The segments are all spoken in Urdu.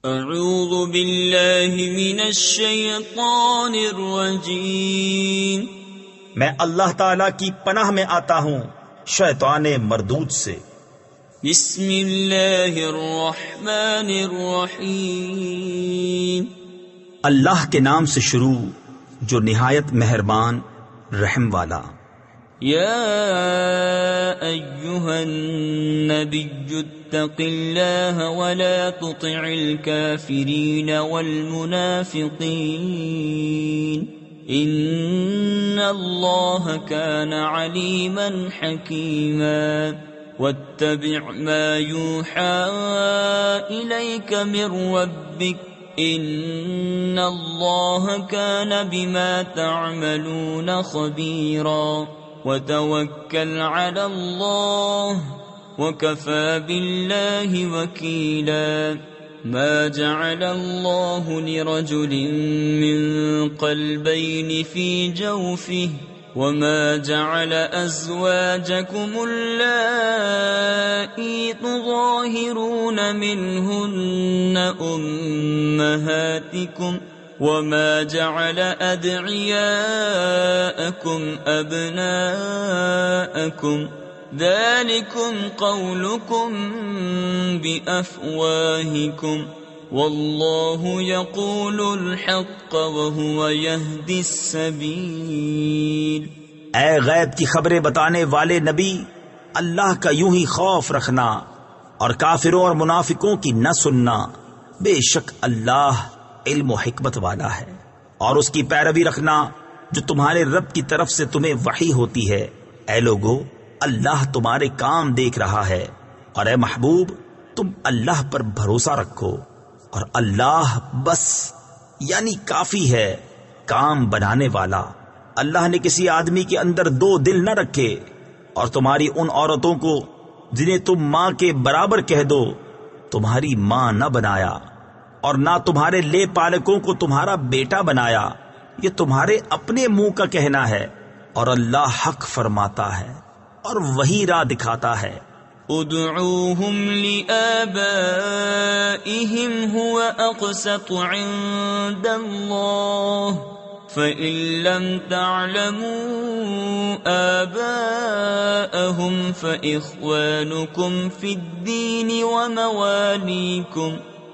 اعوذ باللہ من الشیطان الرجیم، میں اللہ تعالی کی پناہ میں آتا ہوں شیطان مردود سے۔ بسم اللہ الرحمن الرحیم، اللہ کے نام سے شروع جو نہایت مہربان رحم والا۔ یا ایہا النبی اتق اللہ ولا تطع الكافرین والمنافقین ان اللہ کان علیما حکیما واتبع ما یوحى الیک من ربک ان اللہ کان بما تعملون خبیرا وتوکل علی اللہ وَكَفَى بِاللَّهِ وَكِيلًا مَا جَعَلَ اللَّهُ لِرَجُلٍ مِّن قَلْبَيْنِ فِي جَوْفِهِ وَمَا جَعَلَ أَزْوَاجَكُمُ اللَّائِي تُظَاهِرُونَ مِنْهُنَّ أُمَّهَاتِكُمْ وَمَا جَعَلَ أَدْعِيَاءَكُمْ أَبْنَاءَكُمْ ذَلِكُمْ قَوْلُكُمْ بِأَفْوَاهِكُمْ وَاللَّهُ يَقُولُ الْحَقَّ وَهُوَ يَهْدِي السَّبِيلَ۔ اے غیب کی خبریں بتانے والے نبی، اللہ کا یوں ہی خوف رکھنا اور کافروں اور منافقوں کی نہ سننا، بے شک اللہ علم و حکمت والا ہے، اور اس کی پیروی رکھنا جو تمہارے رب کی طرف سے تمہیں وحی ہوتی ہے۔ اے لوگو، اللہ تمہارے کام دیکھ رہا ہے، اور اے محبوب تم اللہ پر بھروسہ رکھو، اور اللہ بس یعنی کافی ہے کام بنانے والا۔ اللہ نے کسی آدمی کے اندر دو دل نہ رکھے، اور تمہاری ان عورتوں کو جنہیں تم ماں کے برابر کہہ دو تمہاری ماں نہ بنایا، اور نہ تمہارے لے پالکوں کو تمہارا بیٹا بنایا، یہ تمہارے اپنے منہ کا کہنا ہے، اور اللہ حق فرماتا ہے اور وہی راہ دکھاتا ہے۔ ادعوهم لآبائهم هو أقسط عند الله فإن لم تعلموا آباءهم فإخوانكم في الدين ومواليكم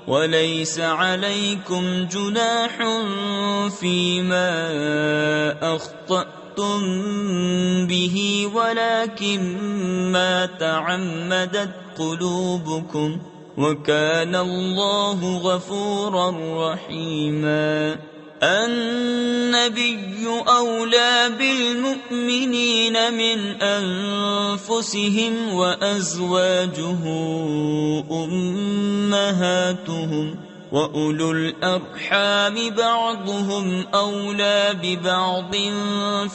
وليس عليكم جناح فيما أخطأتم به ولكن ما تعمدت قلوبكم وكان الله غفورا رحيما۔ النبي أولى بالمؤمنين من أنفسهم وأزواجه أمهاتهم وَأُولُو الْأَرْحَامِ بَعْضُهُمْ أَوْلَى بِبَعْضٍ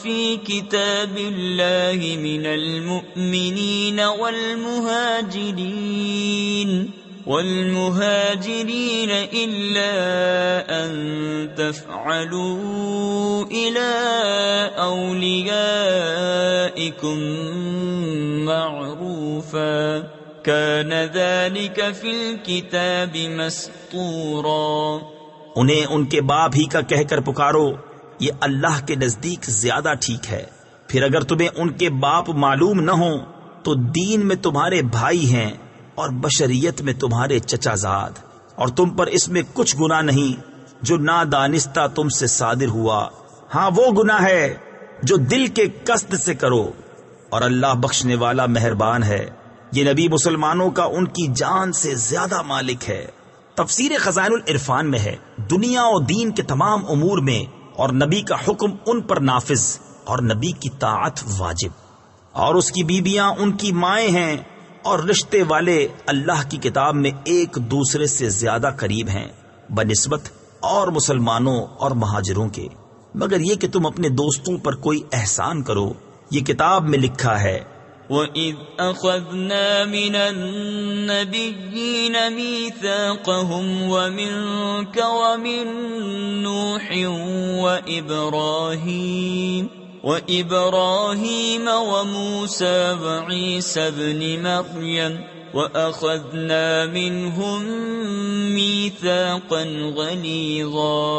فِي كِتَابِ اللَّهِ مِنَ الْمُؤْمِنِينَ وَالْمُهَاجِرِينَ إِلَّا أَن تَفْعَلُوا إِلَى أَوْلِيَائِكُمْ مَعْرُوفًا كَانَ ذَلِكَ فِي الْكِتَابِ مَسْطُورًا۔ انہیں ان کے باپ ہی کا کہہ کر پکارو، یہ اللہ کے نزدیک زیادہ ٹھیک ہے۔ پھر اگر تمہیں ان کے باپ معلوم نہ ہوں تو دین میں تمہارے بھائی ہیں اور بشریت میں تمہارے چچا زاد، اور تم پر اس میں کچھ گناہ نہیں جو نادانستہ تم سے صادر ہوا، ہاں وہ گناہ ہے جو دل کے قصد سے کرو، اور اللہ بخشنے والا مہربان ہے۔ یہ نبی مسلمانوں کا ان کی جان سے زیادہ مالک ہے۔ تفسیر خزائن العرفان میں ہے، دنیا و دین کے تمام امور میں اور نبی کا حکم ان پر نافذ اور نبی کی طاعت واجب، اور اس کی بیویاں ان کی مائیں ہیں، اور رشتے والے اللہ کی کتاب میں ایک دوسرے سے زیادہ قریب ہیں بنسبت اور مسلمانوں اور مہاجروں کے، مگر یہ کہ تم اپنے دوستوں پر کوئی احسان کرو، یہ کتاب میں لکھا ہے۔ وَإِذْ أَخَذْنَا مِنَ النَّبِيِّينَ مِيثَاقَهُمْ وَمِنكَ وَمِن نُوحٍ وَإِبْرَاهِيمَ وَمُوسَى وَعِيسَى ابْنِ مَرْيَمَ وَأَخَذْنَا مِنْهُمْ مِيثَاقًا غَلِيظًا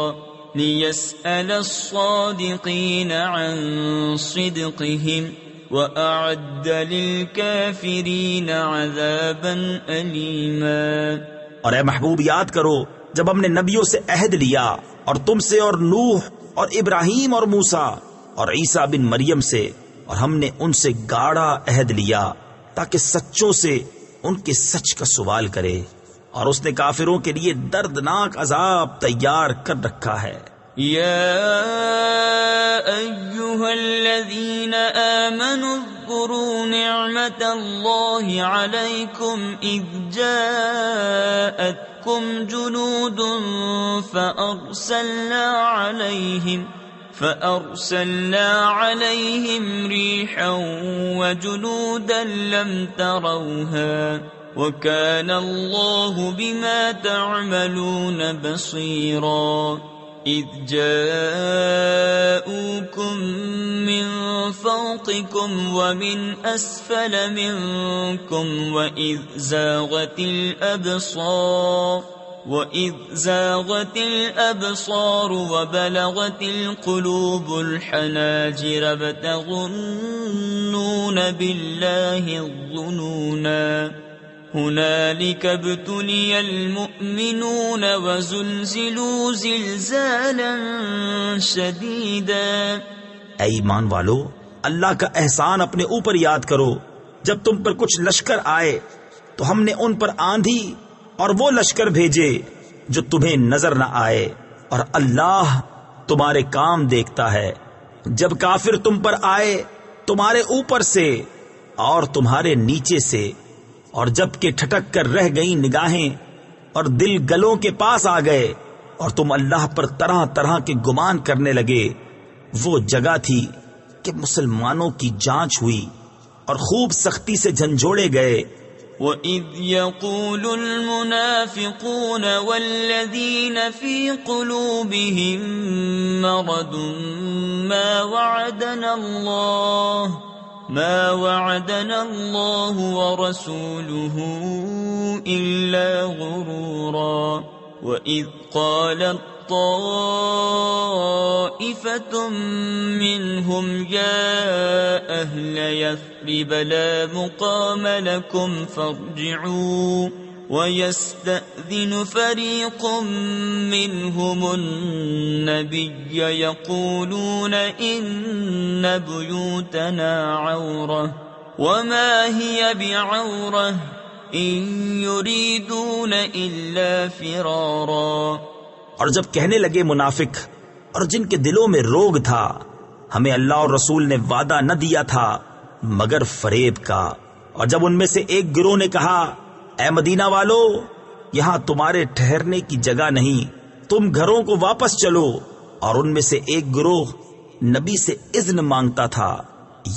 لِيَسْأَلَ الصَّادِقِينَ عَنْ صِدْقِهِمْ وَأَعَدَّ لِلْكَافِرِينَ عَذَابًا أَلِيمًا۔ اور اے محبوب یاد کرو جب ہم نے نبیوں سے عہد لیا، اور تم سے اور نوح اور ابراہیم اور موسیٰ اور عیسیٰ بن مریم سے، اور ہم نے ان سے گاڑھا عہد لیا تاکہ سچوں سے ان کے سچ کا سوال کرے، اور اس نے کافروں کے لیے دردناک عذاب تیار کر رکھا ہے۔ یا ایھا الذین آمنوا اذکروا نعمت اللہ علیکم اذ جاءتکم جنود فأرسلنا عليهم ريحا وجنودا لم تروها وكان الله بما تعملون بصيرا إذ جاءوكم من فوقكم ومن أسفل منكم وإذ زاغت الأبصار وبلغت القلوب الحناجر وتظنون بالله الظنونا هنالك ابتلي المؤمنون وزلزلوا زلزالا شديدا۔ اے ایمان والو، اللہ کا احسان اپنے اوپر یاد کرو جب تم پر کچھ لشکر آئے تو ہم نے ان پر آندھی اور وہ لشکر بھیجے جو تمہیں نظر نہ آئے، اور اللہ تمہارے کام دیکھتا ہے۔ جب کافر تم پر آئے تمہارے اوپر سے اور تمہارے نیچے سے، اور جب کہ ٹھٹک کر رہ گئیں نگاہیں اور دل گلوں کے پاس آ گئے، اور تم اللہ پر طرح طرح کے گمان کرنے لگے، وہ جگہ تھی کہ مسلمانوں کی جانچ ہوئی اور خوب سختی سے جھنجھوڑے گئے۔ وَإِذْ يَقُولُ الْمُنَافِقُونَ وَالَّذِينَ فِي قُلُوبِهِم مَّرَضٌ مَّا وَعَدَنَا اللَّهُ وَرَسُولُهُ إِلَّا غُرُورًا وَإِذْ قَالَتْ طَائِفَةٌ مِّنْهُمْ يَا أَهْلَ يَثْرِبَ لَا مُقَامَ لَكُمْ فَارْجِعُوا وَيَسْتَأْذِنُ فَرِيقٌ مِّنْهُمُ النَّبِيَّ يَقُولُونَ إِنَّ بُيُوتَنَا عَوْرَةٌ وَمَا هِيَ بِعَوْرَةٍ إِن يُرِيدُونَ إِلَّا فِرَارًا۔ اور جب کہنے لگے منافق اور جن کے دلوں میں روگ تھا، ہمیں اللہ اور رسول نے وعدہ نہ دیا تھا مگر فریب کا، اور جب ان میں سے ایک گروہ نے کہا اے مدینہ والو، یہاں تمہارے ٹھہرنے کی جگہ نہیں، تم گھروں کو واپس چلو، اور ان میں سے ایک گروہ نبی سے اذن مانگتا تھا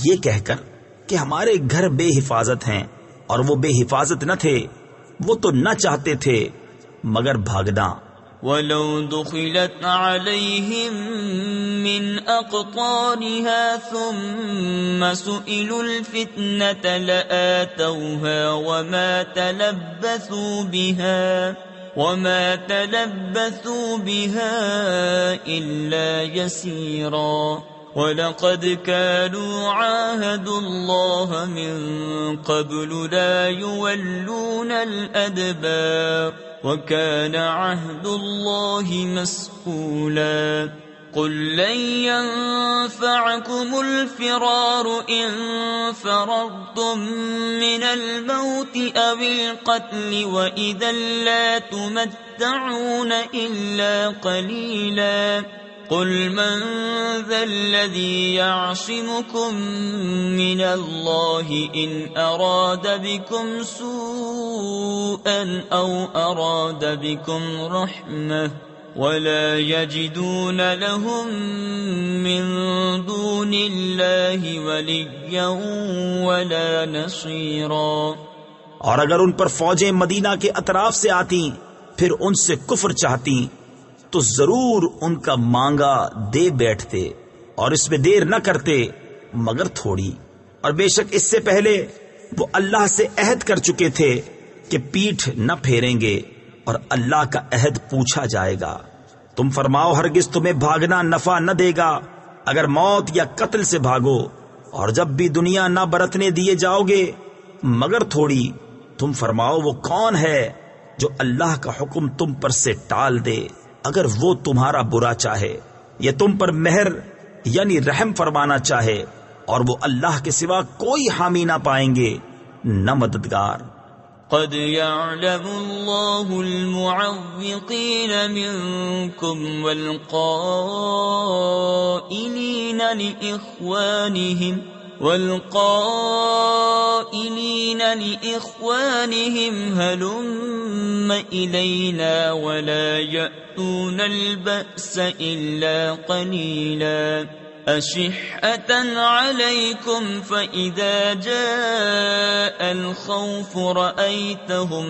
یہ کہہ کر کہ ہمارے گھر بے حفاظت ہیں، اور وہ بے حفاظت نہ تھے، وہ تو نہ چاہتے تھے مگر بھاگنا۔ وَلَوْ دُخِلَتْ عَلَيْهِمْ مِنْ أَقْطَارِهَا ثُمَّ سُئِلُوا الْفِتْنَةَ لَآتَوْهَا وَمَا تَلَبَّثُوا بِهَا إِلَّا يَسِيرًا وَلَقَدْ كَانُوا عَاهَدُوا اللَّهَ مِنْ قَبْلُ لَا يُوَلُّونَ الْأَدْبَارَ وَكَانَ عَهْدُ اللَّهِ مَسْئُولًا قُلْ لَنْ يَنْفَعَكُمُ الْفِرَارُ إِنْ فَرَرْتُمْ مِنَ الْمَوْتِ أَوِ الْقَتْلِ وَإِذًا لَا تُمَتَّعُونَ إِلَّا قَلِيلًا قُلْ مَنْ ذَا الَّذِي يَعْصِمُكُمْ مِنَ اللَّهِ إِنْ أَرَادَ بِكُمْ سُوءًا أَوْ أَرَادَ بِكُمْ رَحْمَةً وَلَا يَجِدُونَ لَهُم مِّن دُونِ اللَّهِ وَلِيًّا وَلَا نَصِيرًا۔ اور اگر ان پر فوجیں مدینہ کے اطراف سے آتی پھر ان سے کفر چاہتی تو ضرور ان کا مانگا دے بیٹھتے، اور اس میں دیر نہ کرتے مگر تھوڑی، اور بے شک اس سے پہلے وہ اللہ سے عہد کر چکے تھے کہ پیٹھ نہ پھیریں گے اور اللہ کا عہد پوچھا جائے گا۔ تم فرماؤ ہرگز تمہیں بھاگنا نفع نہ دے گا اگر موت یا قتل سے بھاگو، اور جب بھی دنیا نہ برتنے دیے جاؤ گے مگر تھوڑی۔ تم فرماؤ وہ کون ہے جو اللہ کا حکم تم پر سے ٹال دے اگر وہ تمہارا برا چاہے، یا تم پر مہر یعنی رحم فرمانا چاہے، اور وہ اللہ کے سوا کوئی حامی نہ پائیں گے نہ مددگار۔ قد يعلم الله المعوقين منكم والقائلين لإخوانهم هلم إلينا ولا يأتون البأس إلا قليلا أشحة عليكم فإذا جاء الخوف رأيتهم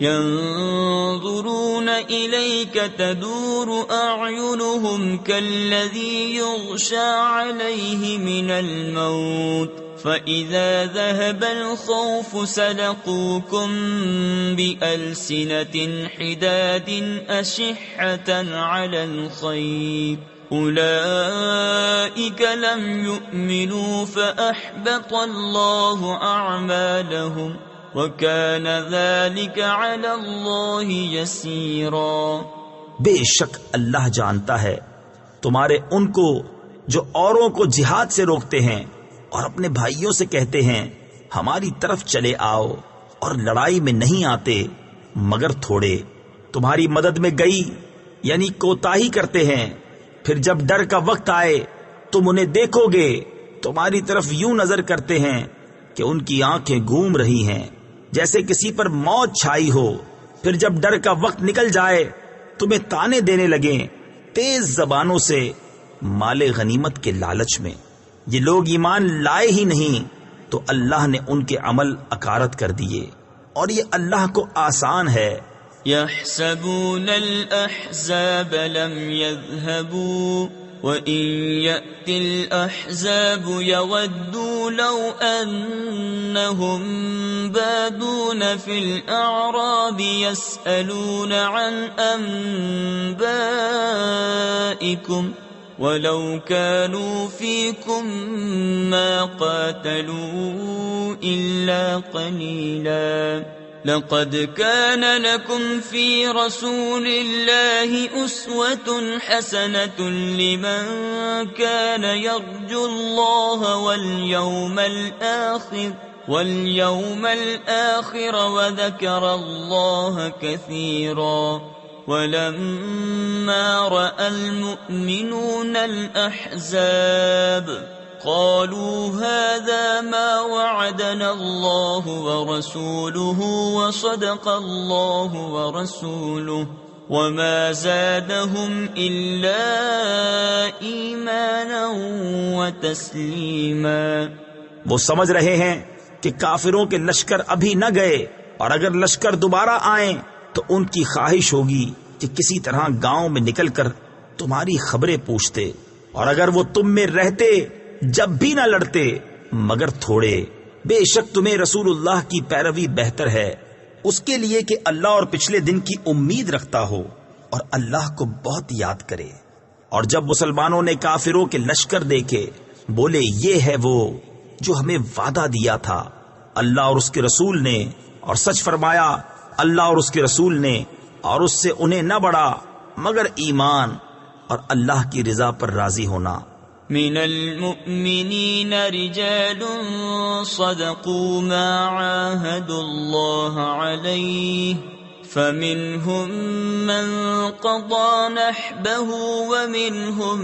ينظرون إليك تدور أعينهم كالذي يغشى عليه من الموت فإذا ذهب الخوف سلقوكم بألسنة حداد أشحة على الخير أولئك لم يؤمنوا فأحبط الله أعمالهم وَكَانَ ذَلِكَ عَلَى اللَّهِ يَسِيرًا۔ بے شک اللہ جانتا ہے تمہارے ان کو جو اوروں کو جہاد سے روکتے ہیں اور اپنے بھائیوں سے کہتے ہیں ہماری طرف چلے آؤ، اور لڑائی میں نہیں آتے مگر تھوڑے۔ تمہاری مدد میں گئی یعنی کوتاہی کرتے ہیں، پھر جب ڈر کا وقت آئے تم انہیں دیکھو گے تمہاری طرف یوں نظر کرتے ہیں کہ ان کی آنکھیں گھوم رہی ہیں جیسے کسی پر موت چھائی ہو، پھر جب ڈر کا وقت نکل جائے تمہیں تانے دینے لگیں تیز زبانوں سے مال غنیمت کے لالچ میں۔ یہ لوگ ایمان لائے ہی نہیں تو اللہ نے ان کے عمل اکارت کر دیے، اور یہ اللہ کو آسان ہے۔ يحسبون الأحزاب لم يذهبوا وَإِن يَأْتِ الْأَحْزَابُ يَوَدُّوا لَوْ أَنَّهُمْ بَادُونَ فِي الْأَعْرَابِ يَسْأَلُونَ عَنْ أَنْبَائِكُمْ وَلَوْ كَانُوا فِيكُمْ مَا قَاتَلُوا إِلَّا قَلِيلًا لقد كان لكم في رسول الله أسوة حسنة لمن كان يرجو الله واليوم الآخر وذكر الله كثيرا ولما رأى المؤمنون الأحزاب قالوا هذا ما وعدنا الله ورسوله وصدق الله ورسوله وما زادهم إلا إيمانا وتسليما۔ وہ سمجھ رہے ہیں کہ کافروں کے لشکر ابھی نہ گئے، اور اگر لشکر دوبارہ آئیں تو ان کی خواہش ہوگی کہ کسی طرح گاؤں میں نکل کر تمہاری خبریں پوچھتے، اور اگر وہ تم میں رہتے جب بھی نہ لڑتے مگر تھوڑے۔ بے شک تمہیں رسول اللہ کی پیروی بہتر ہے اس کے لیے کہ اللہ اور پچھلے دن کی امید رکھتا ہو اور اللہ کو بہت یاد کرے۔ اور جب مسلمانوں نے کافروں کے لشکر دیکھے بولے یہ ہے وہ جو ہمیں وعدہ دیا تھا اللہ اور اس کے رسول نے، اور سچ فرمایا اللہ اور اس کے رسول نے، اور اس سے انہیں نہ بڑھا مگر ایمان اور اللہ کی رضا پر راضی ہونا۔ من المؤمنين رجال صدقوا ما عاهدوا الله عليه فمنهم من قضى نحبه ومنهم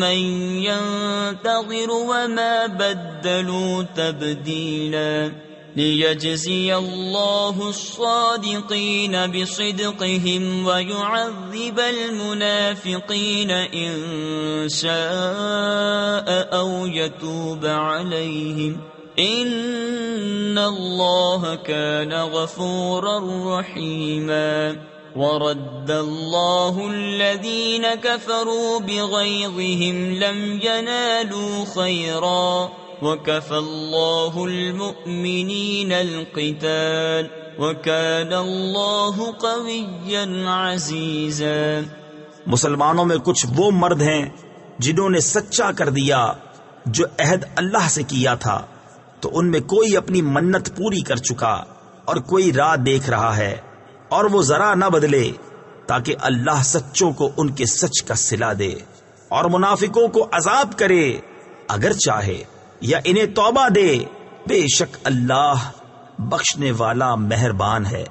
من ينتظر وما بدلوا تبديلا ليجزي الله الصادقين بصدقهم ويعذب المنافقين إن شاء أو يتوب عليهم إن الله كان غفورا رحيما۔ ورد الله الذين كفروا بغيظهم لم ينالوا خيرا وَكَفَى اللَّهُ الْمُؤْمِنِينَ الْقِتَالَ وَكَانَ اللَّهُ قَوِيًّا عَزِيزًا۔ مسلمانوں میں کچھ وہ مرد ہیں جنہوں نے سچا کر دیا جو عہد اللہ سے کیا تھا، تو ان میں کوئی اپنی منت پوری کر چکا اور کوئی راہ دیکھ رہا ہے، اور وہ ذرا نہ بدلے تاکہ اللہ سچوں کو ان کے سچ کا صلہ دے، اور منافقوں کو عذاب کرے اگر چاہے، یا انہیں توبہ دے، بے شک اللہ بخشنے والا مہربان ہے۔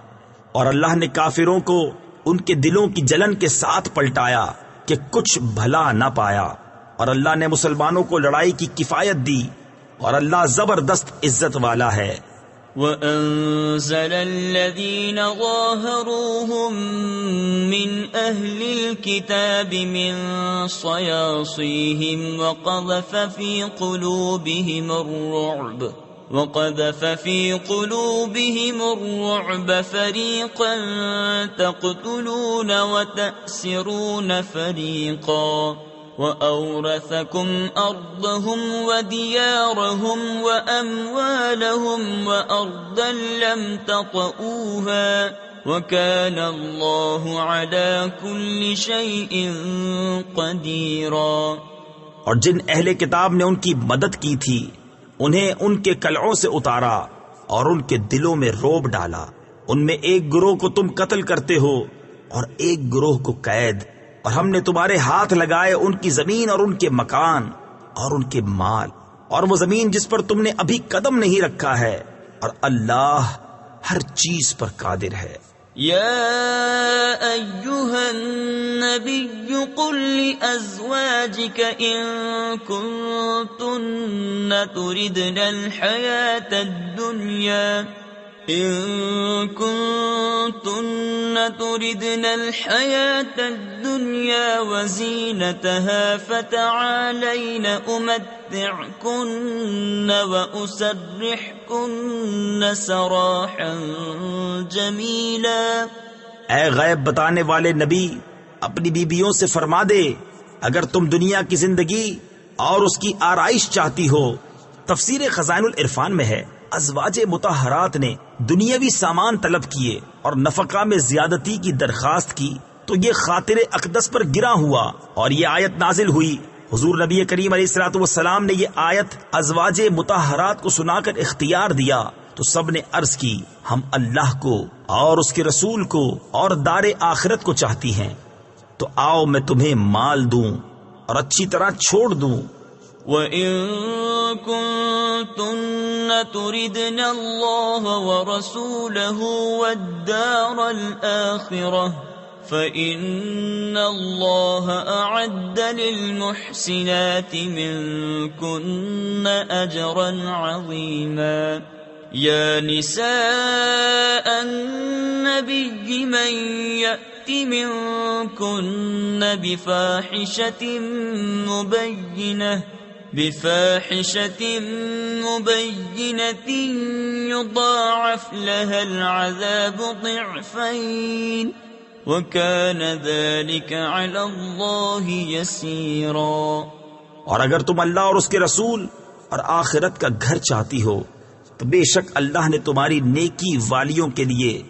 اور اللہ نے کافروں کو ان کے دلوں کی جلن کے ساتھ پلٹایا کہ کچھ بھلا نہ پایا، اور اللہ نے مسلمانوں کو لڑائی کی کفایت دی، اور اللہ زبردست عزت والا ہے۔ وَأَنزَلَ الَّذِينَ ظَاهَرُوهُم مِّنْ أَهْلِ الْكِتَابِ مِنْ صَيَاصِيهِمْ وَقَذَفَ فِي قُلُوبِهِمُ الرُّعْبَ فَرِيقًا تَقْتُلُونَ وَتَأْسِرُونَ فَرِيقًا وَأَوْرَثَكُمْ أَرْضَهُمْ وَدِيَارَهُمْ وَأَمْوَالَهُمْ وَأَرْضًا لَّمْ تَطَئُوهَا وَكَانَ اللَّهُ عَلَى كُلِّ شَيْءٍ قَدِيرًا۔ اور جن اہل کتاب نے ان کی مدد کی تھی انہیں ان کے قلعوں سے اتارا اور ان کے دلوں میں رعب ڈالا، ان میں ایک گروہ کو تم قتل کرتے ہو اور ایک گروہ کو قید، اور ہم نے تمہارے ہاتھ لگائے ان کی زمین اور ان کے مکان اور ان کے مال، اور وہ زمین جس پر تم نے ابھی قدم نہیں رکھا ہے، اور اللہ ہر چیز پر قادر ہے۔ يا أيها النبي قل لأزواجك إن كنتن تردن الحياة الدنيا وزينتها فتعالين أمتعكن وأسرحكن سراحا جميلا۔ اے غیب بتانے والے نبی، اپنی بیویوں سے فرما دے اگر تم دنیا کی زندگی اور اس کی آرائش چاہتی ہو۔ تفسیر خزائن العرفان میں ہے ازواج مطہرات نے دنیاوی سامان طلب کیے اور نفقہ میں زیادتی کی درخواست کی تو یہ خاطر اقدس پر گرا ہوا اور یہ آیت نازل ہوئی۔ حضور نبی کریم علیہ الصلوۃ والسلام نے یہ آیت ازواج مطہرات کو سنا کر اختیار دیا تو سب نے عرض کی ہم اللہ کو اور اس کے رسول کو اور دار آخرت کو چاہتی ہیں، تو آؤ میں تمہیں مال دوں اور اچھی طرح چھوڑ دوں۔ وَإِن كُنتُنَّ تُرِدْنَ اللَّهَ وَرَسُولَهُ وَالدَّارَ الْآخِرَةَ فَإِنَّ اللَّهَ أَعَدَّ لِلْمُحْسِنَاتِ مِنكُنَّ أَجْرًا عَظِيمًا۔ يَا نِسَاءَ النَّبِيِّ مَن يَأْتِ مِنكُنَّ بِفَاحِشَةٍ مُبَيِّنَةٍ يُضَاعَفْ لَهَا الْعَذَابُ ضِعْفَيْنِ وَكَانَ ذَلِكَ عَلَى اللَّهِ يَسِيرًا۔ اور اگر تم اللہ اور اس کے رسول اور آخرت کا گھر چاہتی ہو تو بے شک اللہ نے تمہاری نیکی والیوں کے لیے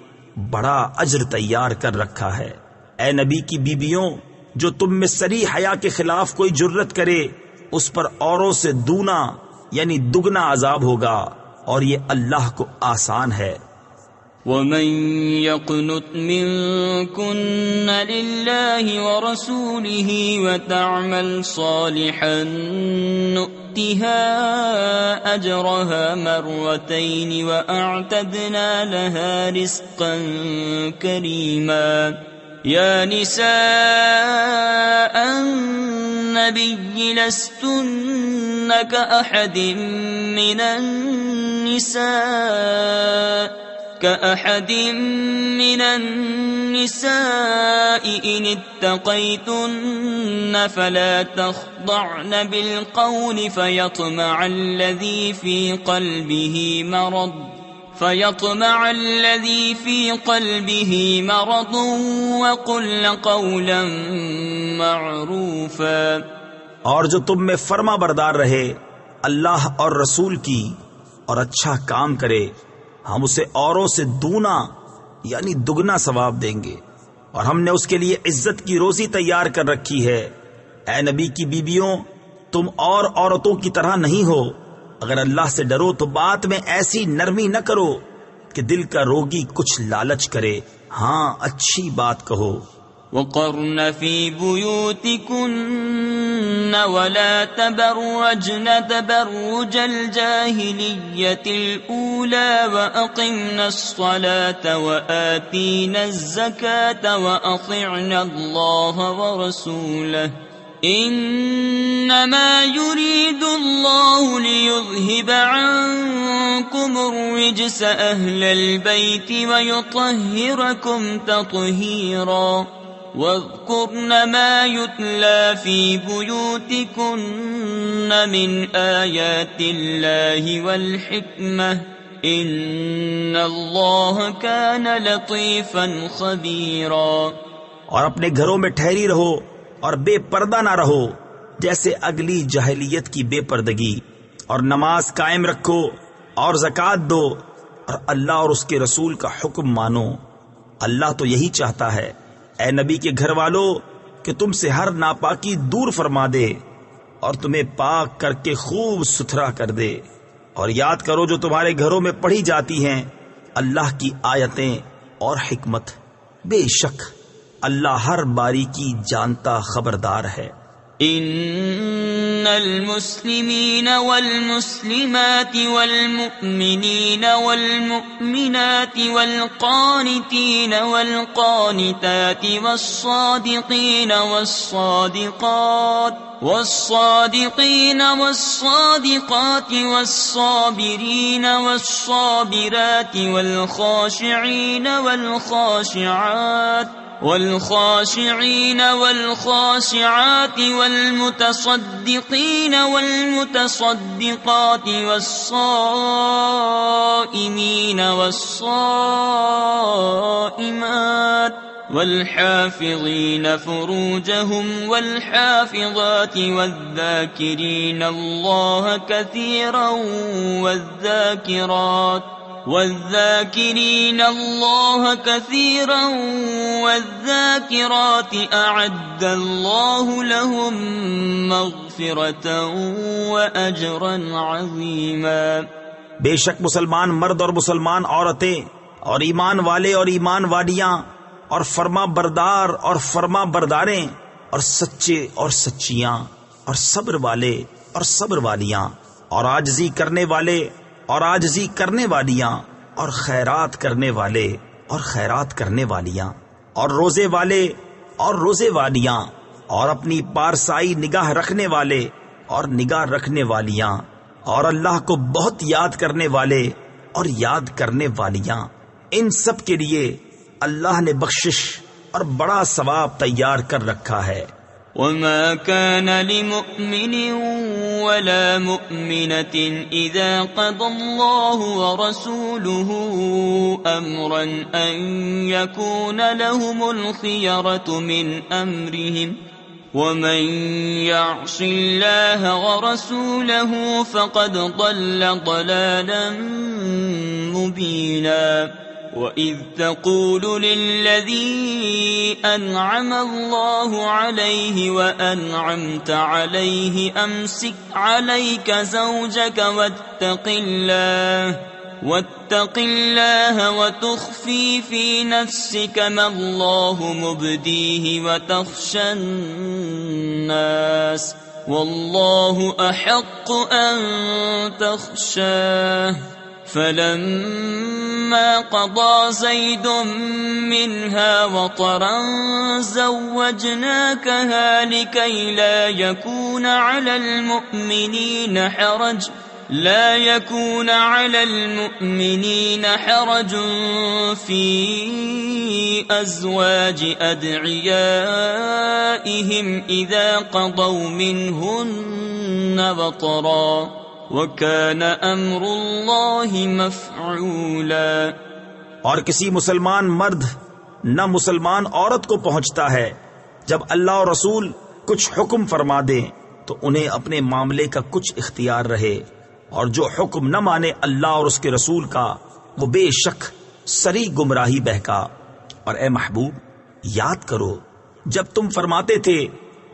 بڑا اجر تیار کر رکھا ہے۔ اے نبی کی بیویوں، جو تم میں صریح حیا کے خلاف کوئی جرت کرے اس پر اوروں سے دونا یعنی دگنا عذاب ہوگا، اور یہ اللہ کو آسان ہے۔ وَمَن يَقْنُتْ مِنكُنَّ لِلَّهِ وَرَسُولِهِ وَتَعْمَلْ صَالِحًا نُؤْتِهَا أَجْرَهَا مَرَّتَيْنِ وَأَعْتَدْنَا لَهَا رِزْقًا كَرِيمًا۔ يَا نِسَاءَ النَّبِيِّ لَسْتُنَّ كَأَحَدٍ مِّنَ النِّسَاءِ إِنِ اتَّقَيْتُنَّ فَلَا تَخْضَعْنَ بِالْقَوْلِ فَيَطْمَعَ الَّذِي فِي قَلْبِهِ مَرَضٌ وَقُلْنَ قَوْلًا مَّعْرُوفًا۔ اور جو تم میں فرما بردار رہے اللہ اور رسول کی اور اچھا کام کرے ہم اسے اوروں سے دونا یعنی دگنا ثواب دیں گے، اور ہم نے اس کے لیے عزت کی روزی تیار کر رکھی ہے۔ اے نبی کی بیویوں، تم اور عورتوں کی طرح نہیں ہو، اگر اللہ سے ڈرو تو بات میں ایسی نرمی نہ کرو کہ دل کا روگی کچھ لالچ کرے، ہاں اچھی بات کہو۔ وقرن في بيوتكن ولا تبرجن تبرج الجاهلية الأولى وأقمنا الصلاة وآتينا الزكاة وأطعنا الله ورسوله إنما يريد الله ليذهب عنكم الرجس أهل البيت ويطهركم تطهيرا واذكرن ما يتلى في بيوتكن من آيات الله والحكمة إن الله كان لطيفا خبيرا۔ اور اپنے گھروں میں ٹھہری رہو اور بے پردہ نہ رہو جیسے اگلی جاہلیت کی بے پردگی، اور نماز قائم رکھو اور زکوٰۃ دو اور اللہ اور اس کے رسول کا حکم مانو۔ اللہ تو یہی چاہتا ہے اے نبی کے گھر والو کہ تم سے ہر ناپاکی دور فرما دے اور تمہیں پاک کر کے خوب ستھرا کر دے، اور یاد کرو جو تمہارے گھروں میں پڑھی جاتی ہیں اللہ کی آیتیں اور حکمت، بے شک اللہ ہر باریکی جانتا خبردار ہے۔ ان المسلمین والمسلمات والمؤمنین والمؤمنات والقانتین والقانتات والصادقین والصادقات والصادقات والصابرین والصابرات والخاشعین والخاشعات والمتصدقين والمتصدقات والصائمين والصائمات والحافظين فروجهم والحافظات والذاكرين الله كثيرا والذاكرين الله كثيرا والذاكرات أعد الله لهم مغفرة وأجرا عظيما۔ بے شک مسلمان مرد اور مسلمان عورتیں اور ایمان والے اور ایمان والیاں اور فرما بردار اور فرما برداریں اور سچے اور سچیاں اور صبر والے اور صبر والیاں اور عاجزی کرنے والے اور عاجزی کرنے والیاں اور خیرات کرنے والے اور خیرات کرنے والیاں اور روزے والے اور روزے والیاں اور اپنی پارسائی نگاہ رکھنے والے اور نگاہ رکھنے والیاں اور اللہ کو بہت یاد کرنے والے اور یاد کرنے والیاں، ان سب کے لیے اللہ نے بخشش اور بڑا ثواب تیار کر رکھا ہے۔ وما كان لمؤمن ولا مؤمنة إذا قضى الله ورسوله أمرا أن يكون لهم الخيرة من أمرهم ومن يعص الله ورسوله فقد ضل ضلالا مبينا۔ وَإِذْ تَقُولُ لِلَّذِي أَنْعَمَ اللَّهُ عَلَيْهِ وَأَنْعَمْتَ عَلَيْهِ أَمْسِكْ عَلَيْكَ زَوْجَكَ وَاتَّقِ اللَّهَ وَتُخْفِي فِي نَفْسِكَ مَا اللَّهُ مُبْدِيهِ وَتَخْشَى النَّاسَ وَاللَّهُ أَحَقُّ أَن تَخْشَاهُ فلما قضى زيد منها وطرا زوجناكها لكي لا يكون على المؤمنين حرج في أزواج أدعيائهم إذا قضوا منهن وطرا وَكَانَ أَمْرُ اللَّهِ مَفْعُولًا۔ اور کسی مسلمان مرد نہ مسلمان عورت کو پہنچتا ہے جب اللہ اور رسول کچھ حکم فرما دیں تو انہیں اپنے معاملے کا کچھ اختیار رہے، اور جو حکم نہ مانے اللہ اور اس کے رسول کا وہ بے شک سری گمراہی بہکا۔ اور اے محبوب یاد کرو جب تم فرماتے تھے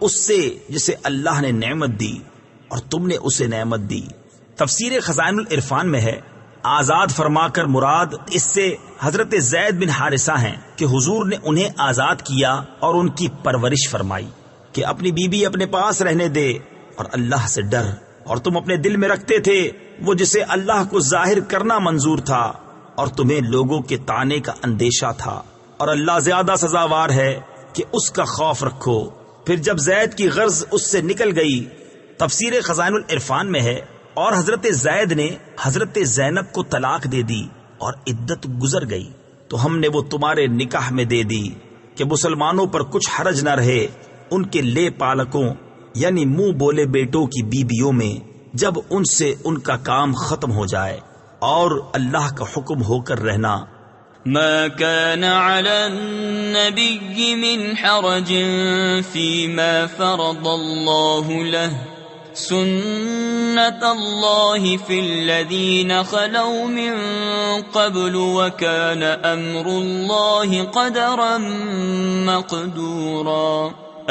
اس سے جسے اللہ نے نعمت دی اور تم نے اسے نعمت دی۔ تفسیر خزائن العرفان میں ہے آزاد فرما کر مراد اس سے حضرت زید بن حارثہ ہیں کہ حضور نے انہیں آزاد کیا اور ان کی پرورش فرمائی کہ اپنی بیوی اپنے پاس رہنے دے اور اللہ سے ڈر، اور تم اپنے دل میں رکھتے تھے وہ جسے اللہ کو ظاہر کرنا منظور تھا اور تمہیں لوگوں کے طعنے کا اندیشہ تھا، اور اللہ زیادہ سزاوار ہے کہ اس کا خوف رکھو۔ پھر جب زید کی غرض اس سے نکل گئی، تفسیر خزائن العرفان میں ہے اور حضرت زید نے حضرت زینب کو طلاق دے دی اور عدت گزر گئی تو ہم نے وہ تمہارے نکاح میں دے دی کہ مسلمانوں پر کچھ حرج نہ رہے ان کے لے پالکوں یعنی منہ بولے بیٹوں کی بیویوں میں جب ان سے ان کا کام ختم ہو جائے، اور اللہ کا حکم ہو کر رہنا۔ ما كان على النبي من حرج فيما فرض الله له سنة الله في الذين خلوا من قبل وكان أمر الله قدرا مقدورا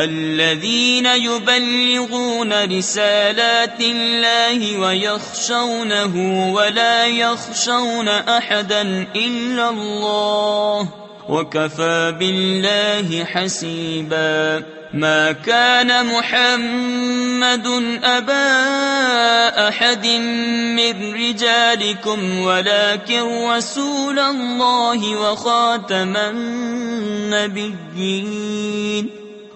الذين يبلغون رسالات الله ويخشونه ولا يخشون أحدا إلا الله وكفى بالله حسيبا ما كان محمد أبا أحد من رجالكم ولكن رسول الله وخاتم النبيين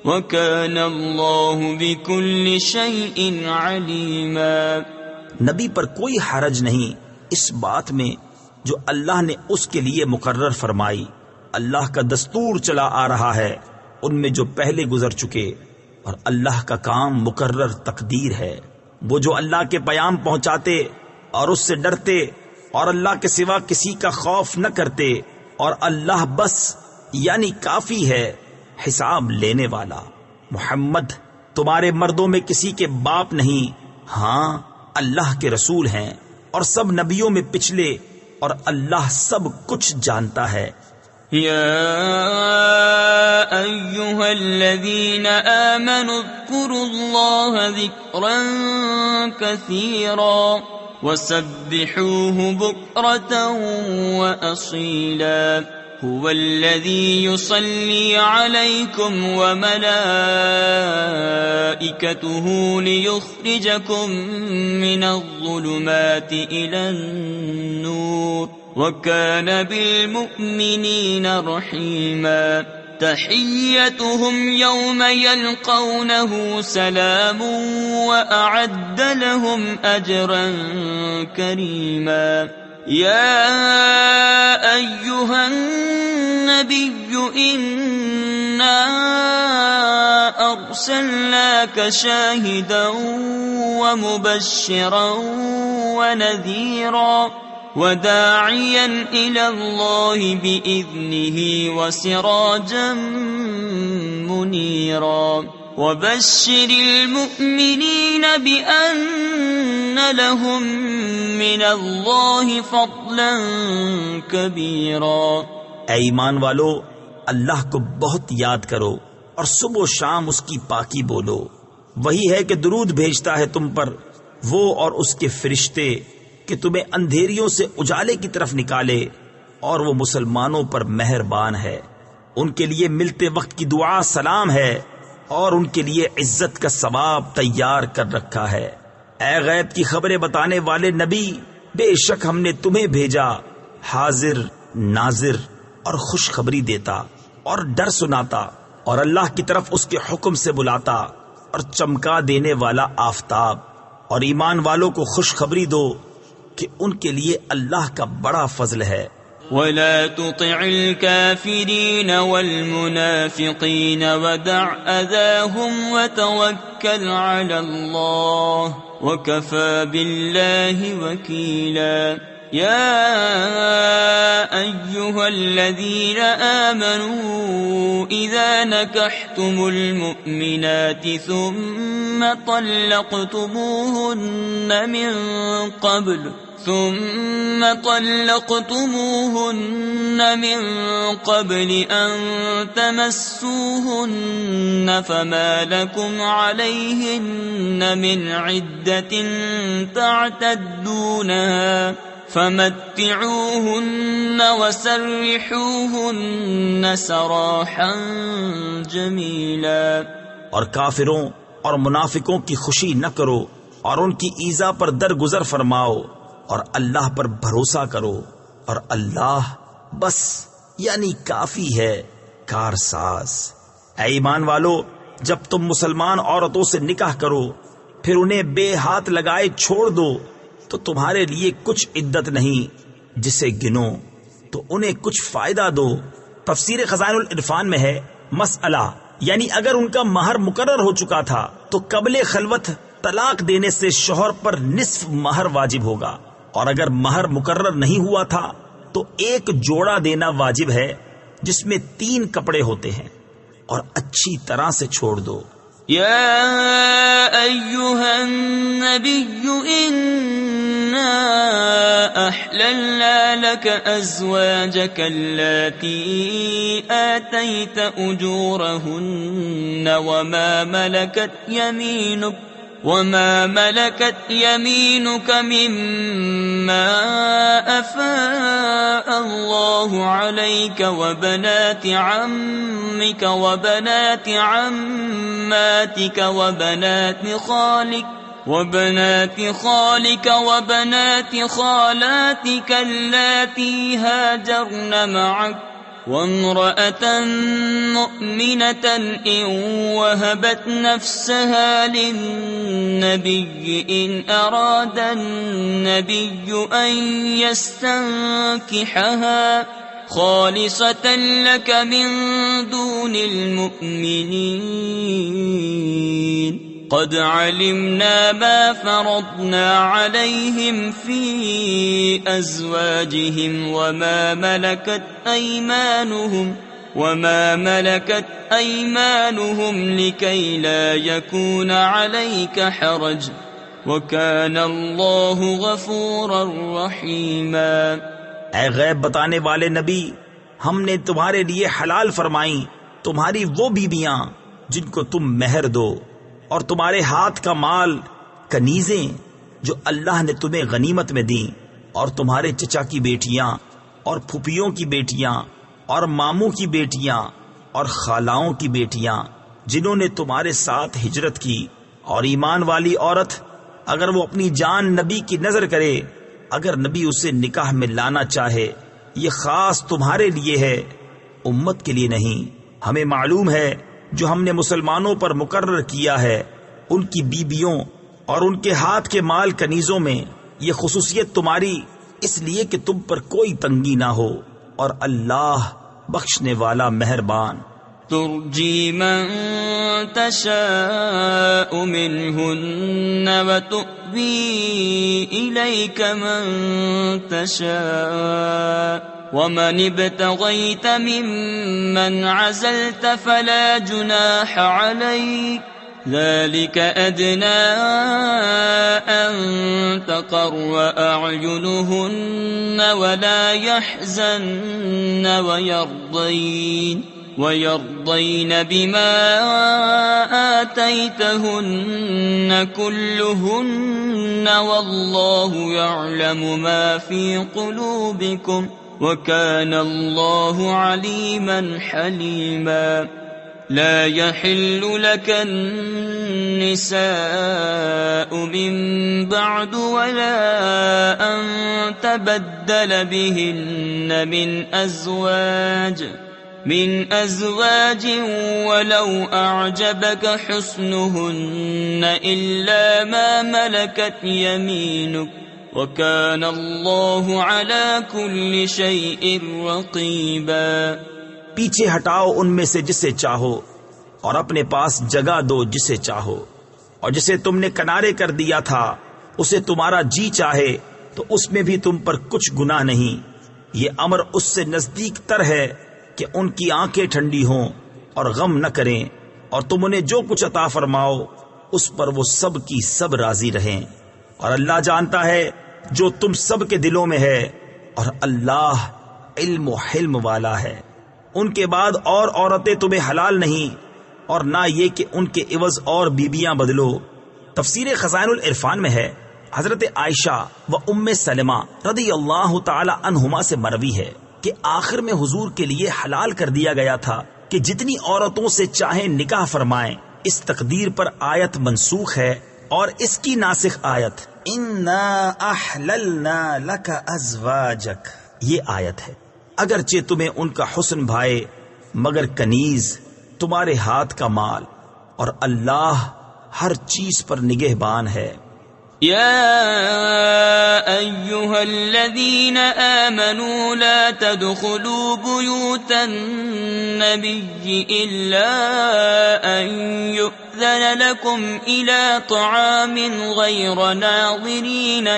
وَكَانَ اللَّهُ بِكُلِّ شَيْءٍ عَلِيمًا۔ نبی پر کوئی حرج نہیں اس بات میں جو اللہ نے اس کے لیے مقرر فرمائی۔ اللہ کا دستور چلا آ رہا ہے ان میں جو پہلے گزر چکے، اور اللہ کا کام مقرر تقدیر ہے۔ وہ جو اللہ کے پیام پہنچاتے اور اس سے ڈرتے اور اللہ کے سوا کسی کا خوف نہ کرتے، اور اللہ بس یعنی کافی ہے حساب لینے والا۔ محمد تمہارے مردوں میں کسی کے باپ نہیں، ہاں اللہ کے رسول ہیں اور سب نبیوں میں پچھلے، اور اللہ سب کچھ جانتا ہے۔ یا ایھا الذین آمنوا اذکروا اللہ ذکرا کثیرا وسبحوه بکرة وأصیلا هو الذي يصلي عليكم وملائكته ليخرجكم من الظلمات إلى النور وكان بالمؤمنين رحيما تحيتهم يوم يلقونه سلام وأعد لهم أجرا كريما يا أيها النبي إنا أرسلناك شاهدا ومبشرا ونذيرا وداعيا إلى الله بإذنه وسراجا منيرا وبشر المؤمنين بأن لهم من الله فضلا كبيرا۔ اے ایمان والو، اللہ کو بہت یاد کرو اور صبح و شام اس کی پاکی بولو۔ وہی ہے کہ درود بھیجتا ہے تم پر وہ اور اس کے فرشتے کہ تمہیں اندھیریوں سے اجالے کی طرف نکالے، اور وہ مسلمانوں پر مہربان ہے۔ ان کے لیے ملتے وقت کی دعا سلام ہے، اور ان کے لیے عزت کا ثواب تیار کر رکھا ہے۔ اے غیب کی خبریں بتانے والے نبی، بے شک ہم نے تمہیں بھیجا حاضر ناظر اور خوشخبری دیتا اور ڈر سناتا، اور اللہ کی طرف اس کے حکم سے بلاتا، اور چمکا دینے والا آفتاب۔ اور ایمان والوں کو خوشخبری دو کہ ان کے لیے اللہ کا بڑا فضل ہے۔ ولا تطع الكافرين والمنافقين ودع أذاهم وتوكل على الله وكفى بالله وكيلا۔ يا أيها الذين آمنوا إذا نكحتم المؤمنات ثم طلقتموهن من قبل أن تمسوهن فما لكم عليهن من عدة تعتدونها فمتعوهن وسرحوهن سراحا جمیلا۔ اور کافروں اور منافقوں کی خوشی نہ کرو اور ان کی ایذا پر درگزر فرماؤ اور اللہ پر بھروسہ کرو اور اللہ بس یعنی کافی ہے کارساز۔ اے ایمان والو، جب تم مسلمان عورتوں سے نکاح کرو پھر انہیں بے ہاتھ لگائے چھوڑ دو تو تمہارے لیے کچھ عدت نہیں جسے گنو تو انہیں کچھ فائدہ دو۔ تفسیر خزائن العرفان میں ہے مسئلہ یعنی اگر ان کا مہر مقرر ہو چکا تھا تو قبل خلوت طلاق دینے سے شوہر پر نصف مہر واجب ہوگا، اور اگر مہر مقرر نہیں ہوا تھا تو ایک جوڑا دینا واجب ہے جس میں 3 کپڑے ہوتے ہیں، اور اچھی طرح سے چھوڑ دو۔ یا ایہا النبی انا احللنا لك ازواجك اللاتی آتیت اجورهن وما ملكت يمينك مما أفاء الله عليك وبنات عمك وبنات عماتك وبنات خالك وبنات خالاتك اللاتي هاجرن معك وامرأة مؤمنة إن وهبت نفسها للنبي إن أراد النبي أن يستنكحها خالصة لك من دون المؤمنين قد علمنا ما فرضنا عليهم في أزواجهم وما ملكت أيمانهم لكي لا يكون عليك حرج وكان الله غفورا رحيما۔ اے غیب بتانے والے نبی، ہم نے تمہارے لیے حلال فرمائیں تمہاری وہ بیویاں جن کو تم مہر دو، اور تمہارے ہاتھ کا مال کنیزیں جو اللہ نے تمہیں غنیمت میں دیں، اور تمہارے چچا کی بیٹیاں اور پھوپھیوں کی بیٹیاں اور ماموں کی بیٹیاں اور خالاؤں کی بیٹیاں جنہوں نے تمہارے ساتھ ہجرت کی، اور ایمان والی عورت اگر وہ اپنی جان نبی کی نظر کرے اگر نبی اسے نکاح میں لانا چاہے، یہ خاص تمہارے لیے ہے، امت کے لیے نہیں۔ ہمیں معلوم ہے جو ہم نے مسلمانوں پر مقرر کیا ہے ان کی بیبیوں اور ان کے ہاتھ کے مال کنیزوں میں، یہ خصوصیت تمہاری اس لیے کہ تم پر کوئی تنگی نہ ہو، اور اللہ بخشنے والا مہربان۔ ترجی من تشاء منہن وتؤوی الیک من تشاء ومن ابتغیت ممن عزلت فلا جناح علیک ذلك أدنى أن تقر أعينهن ولا يحزن ويرضين بما آتيتهن كلهن والله يعلم ما في قلوبكم وكان الله عليما حليما۔ لا يحل لك النساء من بعد ولا أن تبدل بهن من أزواج ولو أعجبك حسنهن إلا ما ملكت يمينك وكان الله على كل شيء رقيبا۔ پیچھے ہٹاؤ ان میں سے جسے چاہو اور اپنے پاس جگہ دو جسے چاہو، اور جسے تم نے کنارے کر دیا تھا اسے تمہارا جی چاہے تو اس میں بھی تم پر کچھ گناہ نہیں. یہ امر اس سے نزدیک تر ہے کہ ان کی آنکھیں ٹھنڈی ہوں اور غم نہ کریں، اور تم انہیں جو کچھ عطا فرماؤ اس پر وہ سب کی سب راضی رہیں. اور اللہ جانتا ہے جو تم سب کے دلوں میں ہے، اور اللہ علم و حلم والا ہے. ان کے بعد اور عورتیں تمہیں حلال نہیں، اور نہ یہ کہ ان کے عوض اور بیبیاں بدلو. تفسیر خزائن العرفان میں ہے، حضرت عائشہ و ام سلمہ رضی اللہ تعالی عنہما سے مروی ہے کہ آخر میں حضور کے لیے حلال کر دیا گیا تھا کہ جتنی عورتوں سے چاہیں نکاح فرمائیں. اس تقدیر پر آیت منسوخ ہے، اور اس کی ناسخ آیت اِنَّا أَحْلَلْنَا لَكَ أَزْوَاجَكَ یہ آیت ہے. اگرچہ تمہیں ان کا حسن بھائے مگر کنیز تمہارے ہاتھ کا مال، اور اللہ ہر چیز پر نگہبان ہے. يا أيها الذين آمنوا لا تدخلوا بيوت النبي إلا أن يؤذن لكم إلى طعام غير ناظرين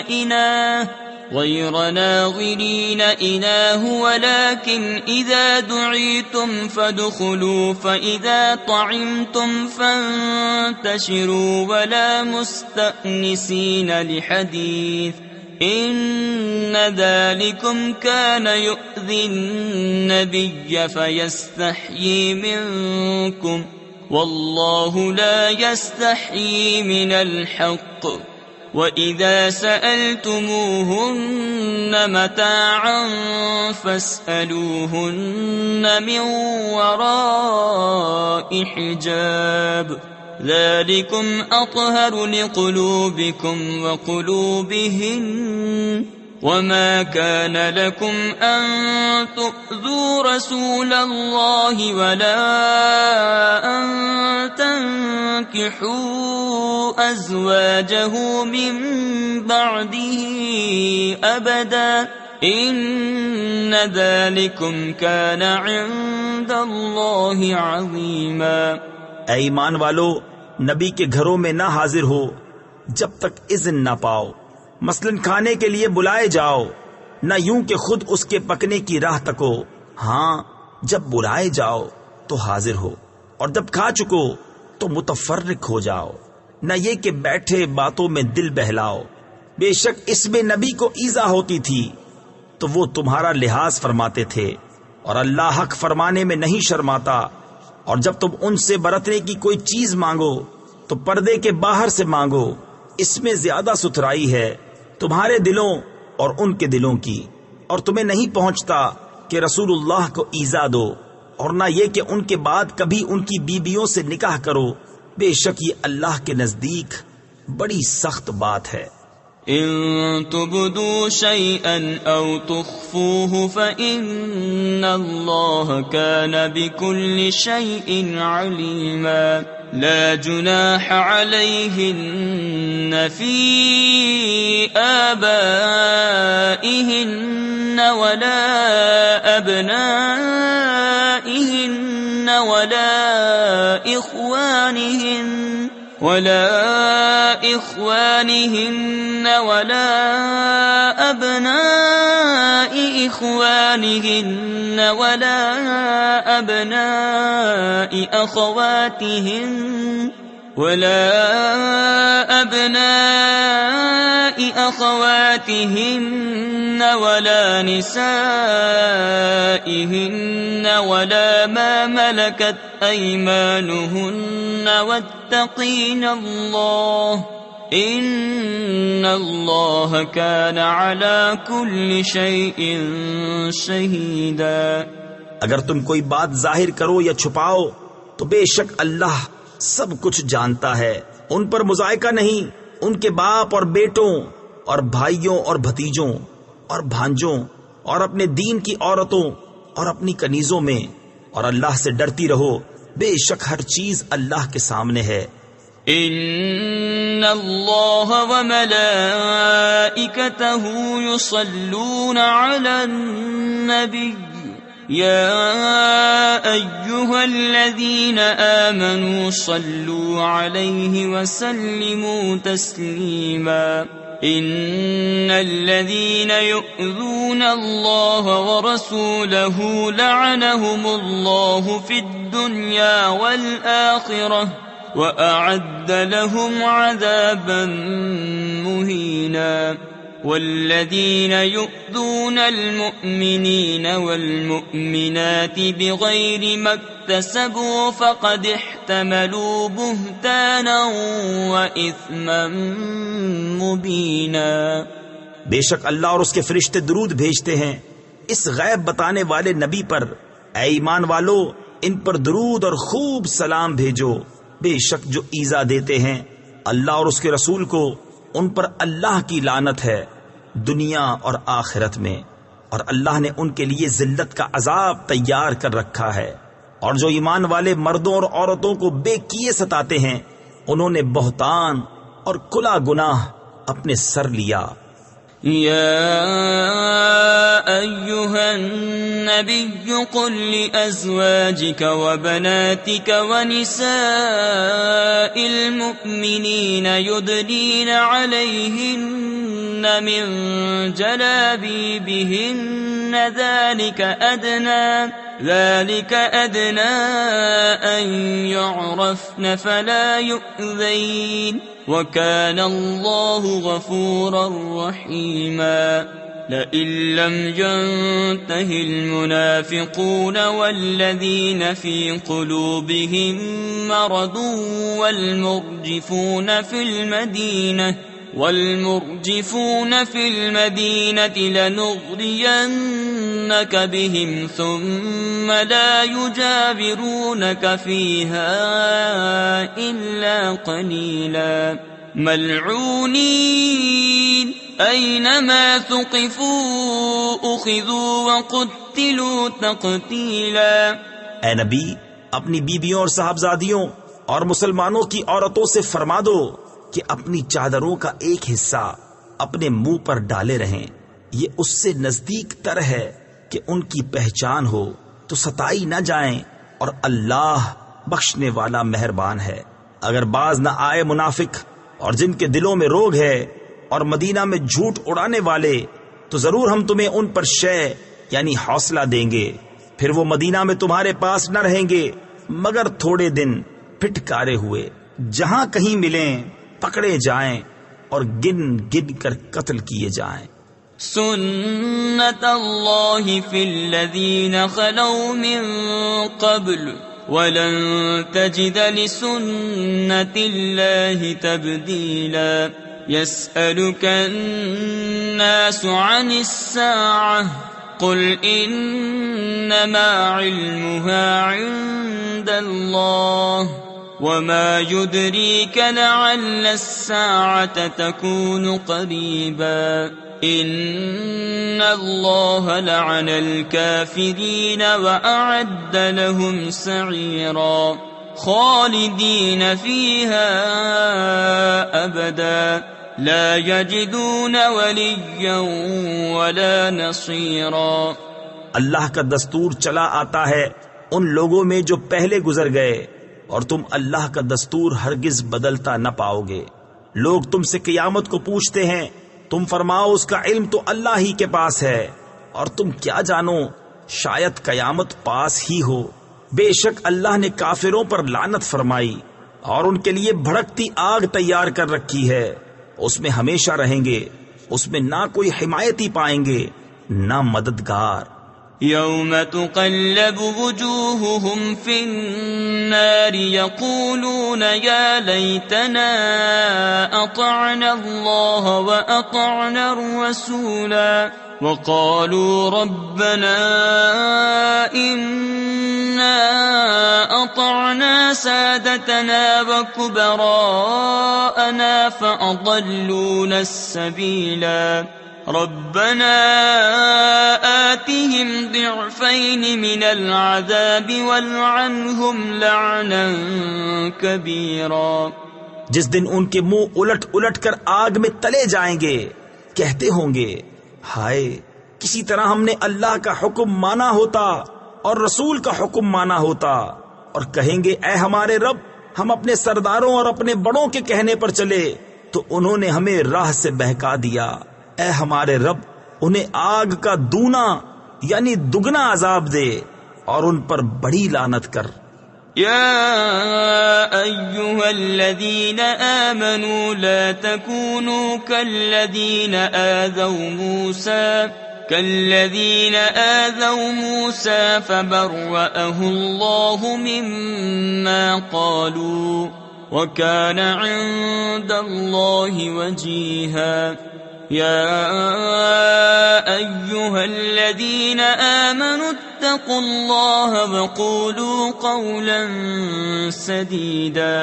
إناه ولكن إذا دعيتم فادخلوا فإذا طعمتم فانتشروا ولا مستأنسين لحديث إن ذلكم كان يؤذي النبي فيستحيي منكم والله لا يستحيي من الحق وَإِذَا سَأَلْتُمُوهُنَّ مَتَاعًا فَاسْأَلُوهُنَّ مِنْ وَرَاءِ حِجَابٍ ذَلِكُمْ أَطْهَرُ لِقُلُوبِكُمْ وَقُلُوبِهِنَّ وَمَا كَانَ لَكُمْ أَن تُؤْذُوا رَسُولَ اللَّهِ وَلَا أَن تَنكِحُوا أَزْوَاجَهُ مِن بَعْدِهِ أَبَدًا إِنَّ ذَلِكُمْ كَانَ عِندَ اللَّهِ عَظِيمًا. اے ایمان والو، نبی کے گھروں میں نہ حاضر ہو جب تک اذن نہ پاؤ. مثلاً کھانے کے لیے بلائے جاؤ، نہ یوں کہ خود اس کے پکنے کی راہ تکو. ہاں، جب بلائے جاؤ تو حاضر ہو، اور جب کھا چکو تو متفرق ہو جاؤ. نہ یہ کہ بیٹھے باتوں میں دل بہلاؤ. بے شک اس میں نبی کو ایذا ہوتی تھی تو وہ تمہارا لحاظ فرماتے تھے، اور اللہ حق فرمانے میں نہیں شرماتا. اور جب تم ان سے برتنے کی کوئی چیز مانگو تو پردے کے باہر سے مانگو، اس میں زیادہ ستھرائی ہے تمہارے دلوں اور ان کے دلوں کی. اور تمہیں نہیں پہنچتا کہ رسول اللہ کو ایذا دو، اور نہ یہ کہ ان کے بعد کبھی ان کی بیویوں سے نکاح کرو. بے شک یہ اللہ کے نزدیک بڑی سخت بات ہے. إن تبدوا شيئا أو تخفوه فإن الله كان بكل شيء عليما. لا جناح عليهن في آبائهن ولا أبنائهن ولا إخوانهن ولا أبناء إخوانهن ولا أبناء أخواتهن ولا نسائهن ولا ما ملكت أيمانهن واتقين الله إن الله كان على كل شيء شهيدا. اگر تم کوئی بات ظاہر کرو یا چھپاؤ تو بے شک اللہ سب کچھ جانتا ہے. ان پر مذائقہ نہیں ان کے باپ اور بیٹوں اور بھائیوں اور بھتیجوں اور بھانجوں اور اپنے دین کی عورتوں اور اپنی کنیزوں میں، اور اللہ سے ڈرتی رہو. بے شک ہر چیز اللہ کے سامنے ہے. ان اللہ وملائکته يصلون على النبي يا أيها الذين آمنوا صلوا عليه وسلموا تسليما. إن الذين يؤذون الله ورسوله لعنهم الله في الدنيا والآخرة وأعد لهم عذابا مهينا والذين يؤذون المؤمنين والمؤمنات بغير ما اكتسبوا فقد احتملوا بهتانا وإثما مبينا. بے شک اللہ اور اس کے فرشتے درود بھیجتے ہیں اس غیب بتانے والے نبی پر. اے ایمان والو ان پر درود اور خوب سلام بھیجو. بے شک جو ایذا دیتے ہیں اللہ اور اس کے رسول کو ان پر اللہ کی لعنت ہے دنیا اور آخرت میں، اور اللہ نے ان کے لیے ذلت کا عذاب تیار کر رکھا ہے. اور جو ایمان والے مردوں اور عورتوں کو بے کیے ستاتے ہیں انہوں نے بہتان اور کھلا گناہ اپنے سر لیا. يا أيها النبي قل لأزواجك وبناتك ونساء المؤمنين يدنين عليهن من جلابيبهن ذلك أدنى أن يعرفن فلا يؤذين وَكَانَ اللَّهُ غَفُورًا رَّحِيمًا. لَئِن لَّمْ يَنْتَهِ الْمُنَافِقُونَ وَالَّذِينَ فِي قُلُوبِهِم مَّرَضٌ وَالْمُرْجِفُونَ فِي الْمَدِينَةِ لَنُغْرِيَنَّكَ بِهِمْ ثُمَّ لَا يُجَاوِرُونَكَ فِيهَا إِلَّا قَلِيلًا مَلْعُونِينَ أَيْنَمَا ثُقِفُوا أُخِذُوا وَقُتِّلُوا تَقْتِيلًا. اے نبی اپنی بیویوں اور صاحبزادیوں اور مسلمانوں کی عورتوں سے فرما دو کہ اپنی چادروں کا ایک حصہ اپنے منہ پر ڈالے رہیں، یہ اس سے نزدیک تر ہے کہ ان کی پہچان ہو تو ستائی نہ جائیں، اور اللہ بخشنے والا مہربان ہے. اگر باز نہ آئے منافق اور جن کے دلوں میں روگ ہے اور مدینہ میں جھوٹ اڑانے والے تو ضرور ہم تمہیں ان پر شے یعنی حوصلہ دیں گے، پھر وہ مدینہ میں تمہارے پاس نہ رہیں گے مگر تھوڑے دن، پھٹکارے ہوئے. جہاں کہیں ملیں پکڑے جائیں اور گن گن کر قتل کیے جائیں. سنت اللہ فی الذین خلو من قبل ولن تجد لسنت اللہ تبدیلا. يسألك الناس عن الساعة قل إنما علمها عند الله وما يدريك لعل الساعة تكون قريبا. إن الله لعن الكافرين وأعد لهم سعيرا خالدين فيها أبدا لا يجدون وليا ولا نصيرا. اللہ کا دستور چلا آتا ہے ان لوگوں میں جو پہلے گزر گئے، اور تم اللہ کا دستور ہرگز بدلتا نہ پاؤ گے. لوگ تم سے قیامت کو پوچھتے ہیں، تم فرماؤ اس کا علم تو اللہ ہی کے پاس ہے، اور تم کیا جانو شاید قیامت پاس ہی ہو. بے شک اللہ نے کافروں پر لعنت فرمائی اور ان کے لیے بھڑکتی آگ تیار کر رکھی ہے، اس میں ہمیشہ رہیں گے، اس میں نہ کوئی حمایتی پائیں گے نہ مددگار. يوم تقلب وجوههم في النار يقولون يا ليتنا أطعنا الله وأطعنا الرسولا وقالوا ربنا إنا أطعنا سادتنا وكبراءنا فأضلونا السبيلا ربنا آتهم ضعفين من العذاب والعنهم لعنا كبيرا. جس دن ان کے منہ الٹ الٹ کر آگ میں تلے جائیں گے، کہتے ہوں گے ہائے کسی طرح ہم نے اللہ کا حکم مانا ہوتا اور رسول کا حکم مانا ہوتا، اور کہیں گے اے ہمارے رب ہم اپنے سرداروں اور اپنے بڑوں کے کہنے پر چلے تو انہوں نے ہمیں راہ سے بہکا دیا۔ اے ہمارے رب، انہیں آگ کا دونا یعنی دگنا عذاب دے اور ان پر بڑی لعنت کر۔ يا أيها الذين آمنوا لا تكونوا كالذين آذوا موسى فبرأه الله مما قالوا وكان عند الله وجيها۔ يا أيها الذين آمنوا اتقوا الله وقولوا قولا سديدا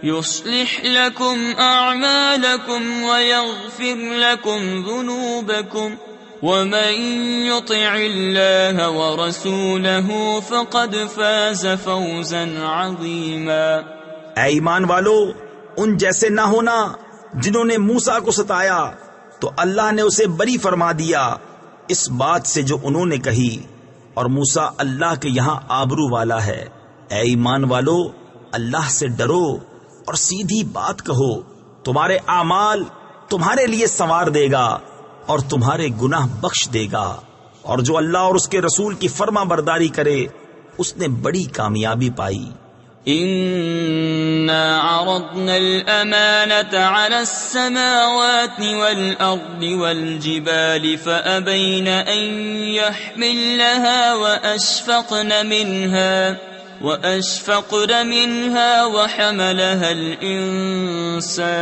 يصلح لكم أعمالكم ويغفر لكم ذنوبكم ومن يطع الله ورسوله فقد فاز فوزا عظيما۔ اے ایمان والو، ان جیسے نہ ہونا جنہوں نے موسیٰ کو ستایا تو اللہ نے اسے بری فرما دیا اس بات سے جو انہوں نے کہی، اور موسیٰ اللہ کے یہاں آبرو والا ہے۔ اے ایمان والو، اللہ سے ڈرو اور سیدھی بات کہو، تمہارے اعمال تمہارے لیے سنوار دے گا اور تمہارے گناہ بخش دے گا، اور جو اللہ اور اس کے رسول کی فرما برداری کرے اس نے بڑی کامیابی پائی۔ إنا عرضنا الأمانة على السماوات والأرض والجبال فأبين أن يحملنها وأشفقن منها وحملها الإنسان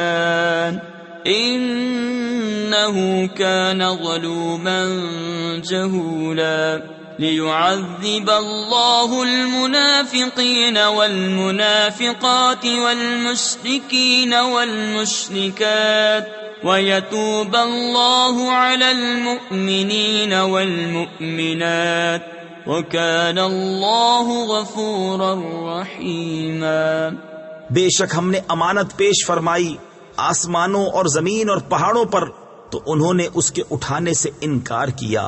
إنه كان ظلوما جهولا۔ ليعذب الله المنافقين والمنافقات والمشركين والمشركات ويتوب الله على المؤمنين والمؤمنات وكان الله غفورا رحيما۔ بے شک ہم نے امانت پیش فرمائی آسمانوں اور زمین اور پہاڑوں پر، تو انہوں نے اس کے اٹھانے سے انکار کیا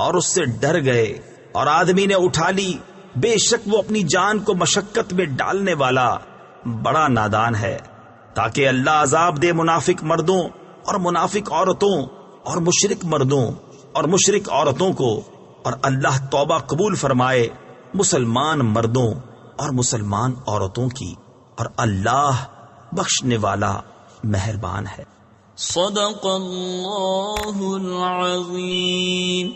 اور اس سے ڈر گئے، اور آدمی نے اٹھا لی، بے شک وہ اپنی جان کو مشقت میں ڈالنے والا بڑا نادان ہے، تاکہ اللہ عذاب دے منافق مردوں اور منافق عورتوں اور مشرک مردوں اور مشرک عورتوں کو، اور اللہ توبہ قبول فرمائے مسلمان مردوں اور مسلمان عورتوں کی، اور اللہ بخشنے والا مہربان ہے۔ صدق اللہ العظیم۔